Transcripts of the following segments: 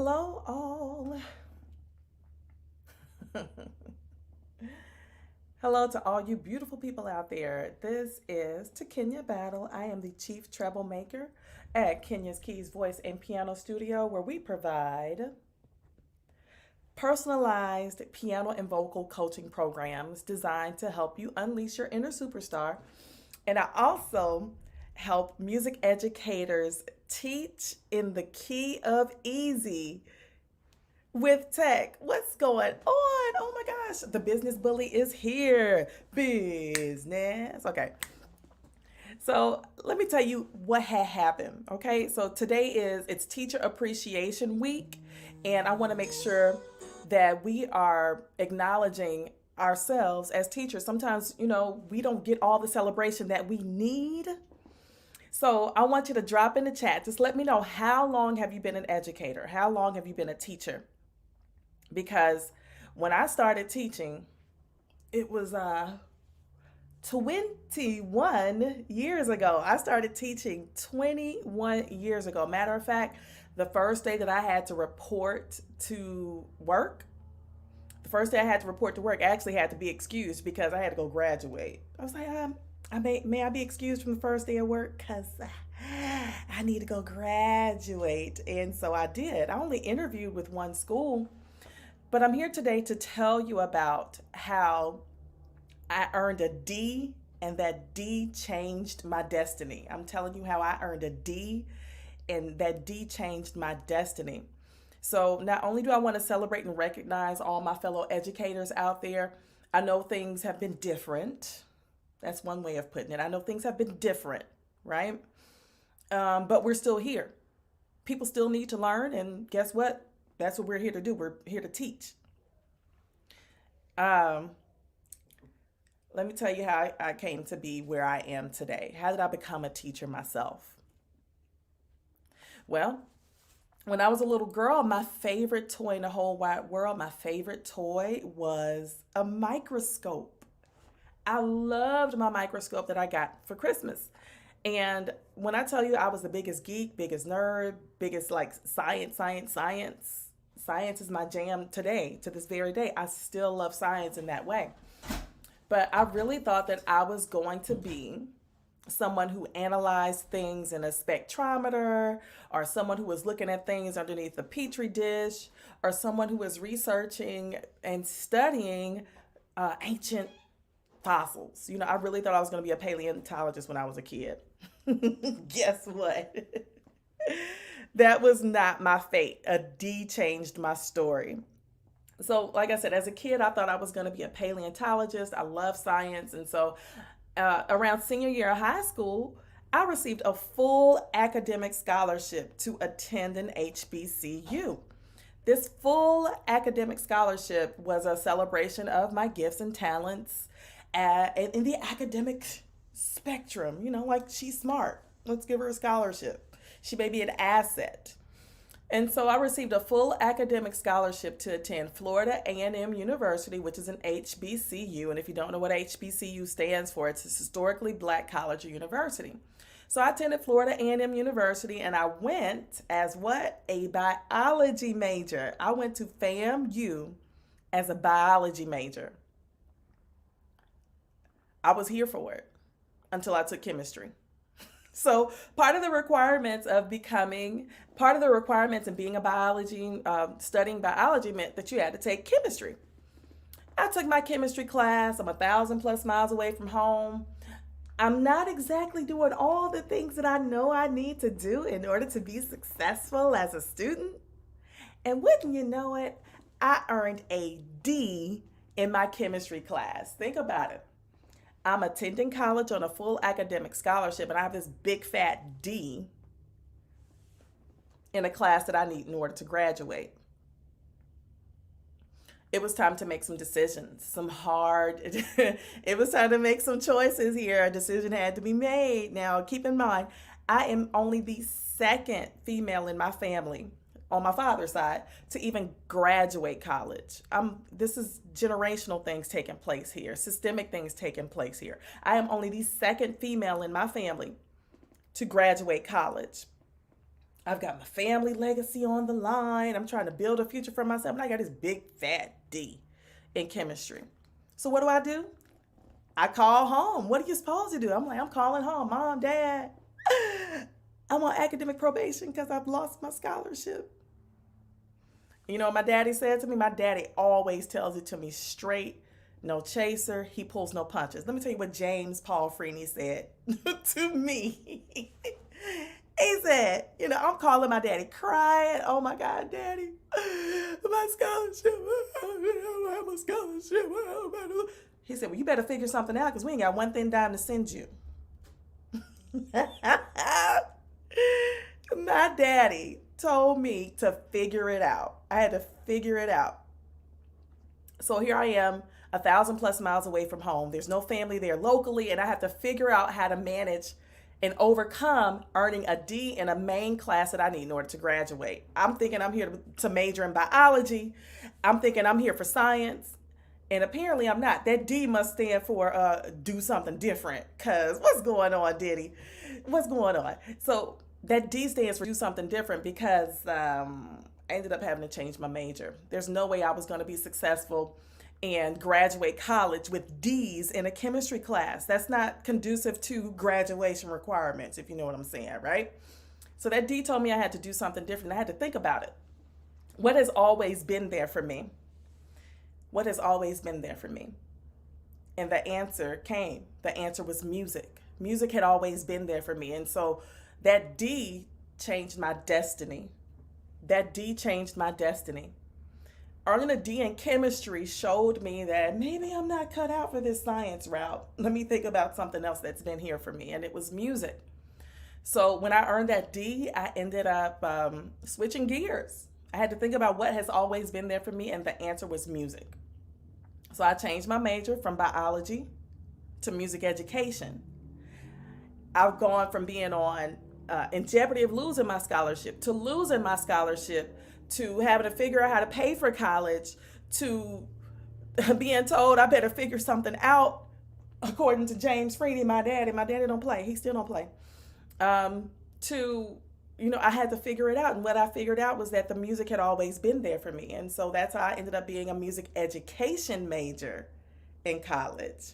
Hello, all. Hello to all you beautiful people out there. This is To Kenya Battle. I am the chief troublemaker at Kenya's Keys Voice and Piano Studio, where we provide personalized piano and vocal coaching programs designed to help you unleash your inner superstar. And I also help music educators teach in the key of easy with tech. What's going on? Oh my gosh, the business bully is here. Business. Okay. So let me tell you what had happened. Okay. So today it's Teacher Appreciation Week, and I want to make sure that we are acknowledging ourselves as teachers. Sometimes, we don't get all the celebration that we need. So I want you to drop in the chat. Just let me know, how long have you been an educator? How long have you been a teacher? Because when I started teaching, it was 21 years ago. I started teaching 21 years ago. Matter of fact, the first day that I had to report to work, I actually had to be excused because I had to go graduate. I was like, may I be excused from the first day of work? Because I need to go graduate. And so I did. I only interviewed with one school, but I'm here today to tell you about how I earned a D, and that D changed my destiny. I'm telling you how I earned a D, and that D changed my destiny. So not only do I want to celebrate and recognize all my fellow educators out there, I know things have been different. That's one way of putting it. I know things have been different, right? But we're still here. People still need to learn, and guess what? That's what we're here to do. We're here to teach. Um, Let me tell you how I came to be where I am today. How did I become a teacher myself? Well, when I was a little girl, my favorite toy in the whole wide world, my favorite toy was a microscope. I loved my microscope that I got for Christmas. And when I tell you I was the biggest geek, biggest nerd, biggest like science is my jam today, to this very day. I still love science in that way. But I really thought that I was going to be someone who analyzed things in a spectrometer, or someone who was looking at things underneath a petri dish, or someone who was researching and studying ancient fossils. I really thought I was going to be a paleontologist when I was a kid. Guess what? That was not my fate. A D changed my story. So, like I said, as a kid, I thought I was going to be a paleontologist. I love science. And so, around senior year of high school, I received a full academic scholarship to attend an HBCU. This full academic scholarship was a celebration of my gifts and talents in the academic spectrum. Like, she's smart. Let's give her a scholarship. She may be an asset. And so I received a full academic scholarship to attend Florida A&M University, which is an HBCU. And if you don't know what HBCU stands for, it's a historically black college or university. So I attended Florida A&M University, and I went as what? A biology major. I went to FAMU as a biology major. I was here for it until I took chemistry. So part of the requirements of being a studying biology meant that you had to take chemistry. I took my chemistry class. I'm 1,000+ miles away from home. I'm not exactly doing all the things that I know I need to do in order to be successful as a student. And wouldn't you know it, I earned a D in my chemistry class. Think about it. I'm attending college on a full academic scholarship, and I have this big fat D in a class that I need in order to graduate. It was time to make some decisions, it was time to make some choices here. A decision had to be made. Now, keep in mind, I am only the second female in my family on my father's side to even graduate college. This is generational things taking place here, systemic things taking place here. I am only the second female in my family to graduate college. I've got my family legacy on the line. I'm trying to build a future for myself. And I got this big fat D in chemistry. So what do? I call home. What are you supposed to do? I'm like, I'm calling home. Mom, Dad, I'm on academic probation because I've lost my scholarship. You know what my daddy said to me? My daddy always tells it to me straight, no chaser. He pulls no punches. Let me tell you what James Paul Freeney said to me. He said, I'm calling my daddy crying. Oh my God, daddy, my scholarship. I don't have a scholarship. He said, well, you better figure something out because we ain't got one thing dime to send you. My daddy told me to figure it out. I had to figure it out. So here I am, 1,000+ miles away from home. There's no family there locally, and I have to figure out how to manage and overcome earning a D in a main class that I need in order to graduate. I'm thinking I'm here to major in biology. I'm thinking I'm here for science. And apparently I'm not. That D must stand for do something different. Because what's going on, Diddy? What's going on? So that D stands for do something different because I ended up having to change my major. There's no way I was going to be successful and graduate college with D's in a chemistry class. That's not conducive to graduation requirements, if you know what I'm saying, right? So that D told me I had to do something different. I had to think about it. What has always been there for me? What has always been there for me? And the answer came. The answer was music. Music had always been there for me. And so that D changed my destiny. That D changed my destiny. Earning a D in chemistry showed me that maybe I'm not cut out for this science route. Let me think about something else that's been here for me, and it was music. So when I earned that D, I ended up switching gears. I had to think about what has always been there for me, and the answer was music. So I changed my major from biology to music education. I've gone from being on in jeopardy of losing my scholarship to losing my scholarship to having to figure out how to pay for college to being told I better figure something out according to James Freeney, my daddy. My daddy don't play. He still don't play. I had to figure it out. And what I figured out was that the music had always been there for me. And so that's how I ended up being a music education major in college.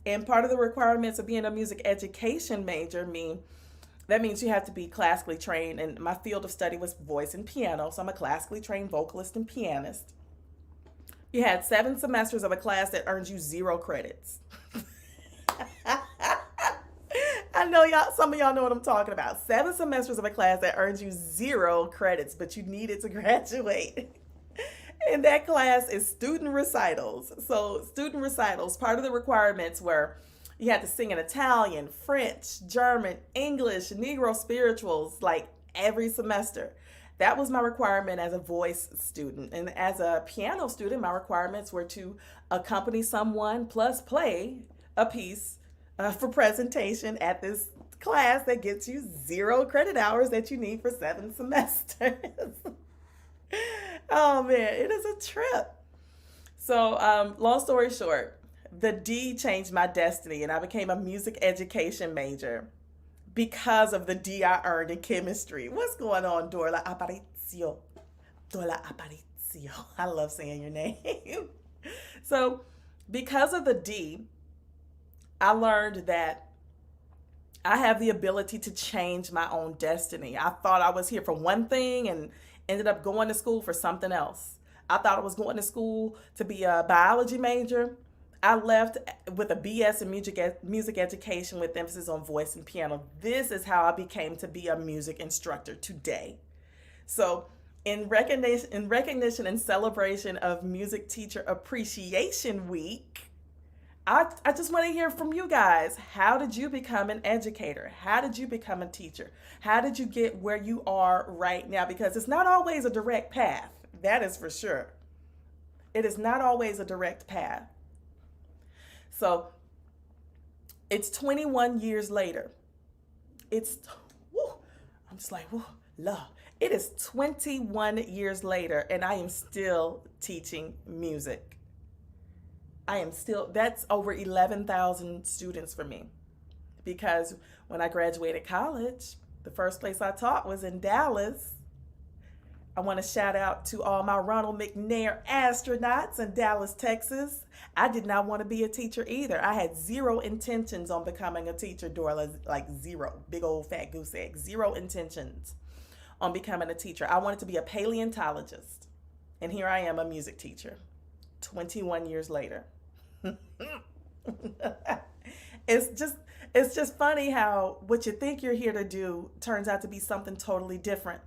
And part of the requirements of being a music education major that means you have to be classically trained. And my field of study was voice and piano. So I'm a classically trained vocalist and pianist. You had 7 semesters of a class that earns you 0 credits. I know some of y'all know what I'm talking about. 7 semesters of a class that earns you 0 credits, but you needed to graduate. And that class is student recitals. So student recitals, part of the requirements were you had to sing in Italian, French, German, English, Negro spirituals, like every semester. That was my requirement as a voice student. And as a piano student, my requirements were to accompany someone plus play a piece for presentation at this class that gets you 0 credit hours that you need for 7 semesters. Oh man, it is a trip. So long story short, the D changed my destiny and I became a music education major because of the D I earned in chemistry. What's going on, Dorla Aparicio? Dorla Aparicio. I love saying your name. So because of the D, I learned that I have the ability to change my own destiny. I thought I was here for one thing and ended up going to school for something else. I thought I was going to school to be a biology major. I left with a BS in music education with emphasis on voice and piano. This is how I became to be a music instructor today. So in recognition and celebration of Music Teacher Appreciation Week, I just want to hear from you guys. How did you become an educator? How did you become a teacher? How did you get where you are right now? Because it's not always a direct path. That is for sure. It is not always a direct path. So it's 21 years later. I'm just like, love. It is 21 years later and I am still teaching music. That's over 11,000 students for me. Because when I graduated college, The first place I taught was in Dallas. I want to shout out to all my Ronald McNair astronauts in Dallas, Texas. I did not want to be a teacher either. I had zero intentions on becoming a teacher, Dorla, like zero. Big old fat goose egg. Zero intentions on becoming a teacher. I wanted to be a paleontologist. And here I am, a music teacher, 21 years later. it's just funny how what you think you're here to do turns out to be something totally different.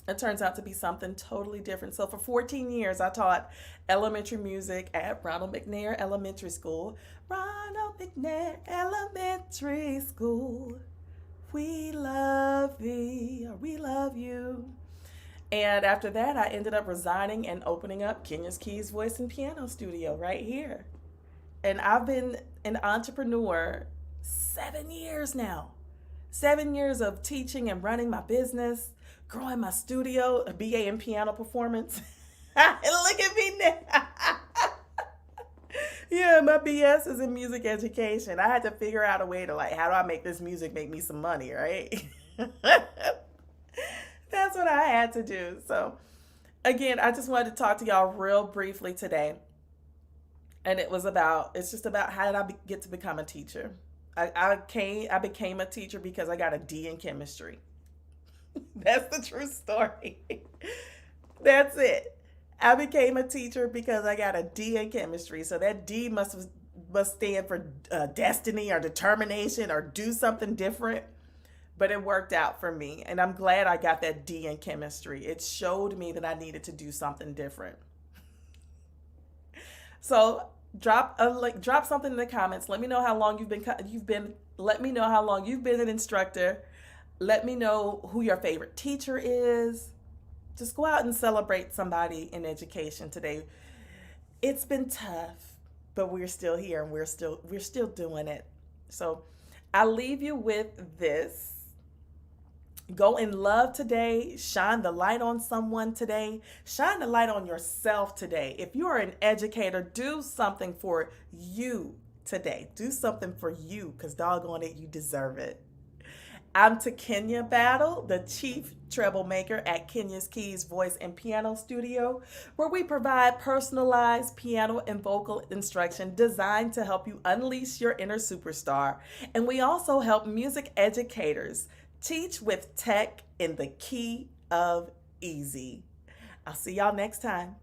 It turns out to be something totally different. So for 14 years, I taught elementary music at Ronald McNair Elementary School. Ronald McNair Elementary School. We love thee, or we love you. And after that, I ended up resigning and opening up Kenya's Keys Voice and Piano Studio right here. And I've been an entrepreneur 7 years now. 7 years of teaching and running my business, growing my studio, a BA in piano performance. Look at me now. Yeah, my BS is in music education. I had to figure out a way to how do I make this music make me some money, right? That's what I had to do. So again, I just wanted to talk to y'all real briefly today. And it's just about how did I get to become a teacher. I became a teacher because I got a D in chemistry. That's the true story. That's it. I became a teacher because I got a D in chemistry. So that D must stand for destiny or determination or do something different. But it worked out for me. And I'm glad I got that D in chemistry. It showed me that I needed to do something different. So drop something in the comments. Let me know how long let me know how long you've been an instructor. Let me know who your favorite teacher is. Just go out and celebrate somebody in education today. It's been tough, but we're still here and we're still doing it. So I'll leave you with this. Go in love today. Shine the light on someone today. Shine the light on yourself today. If you are an educator, do something for you today. Do something for you, because doggone it, you deserve it. I'm to Kenya Battle, the chief treble maker at Kenya's Keys Voice and Piano Studio, where we provide personalized piano and vocal instruction designed to help you unleash your inner superstar. And we also help music educators teach with tech in the key of easy. I'll see y'all next time.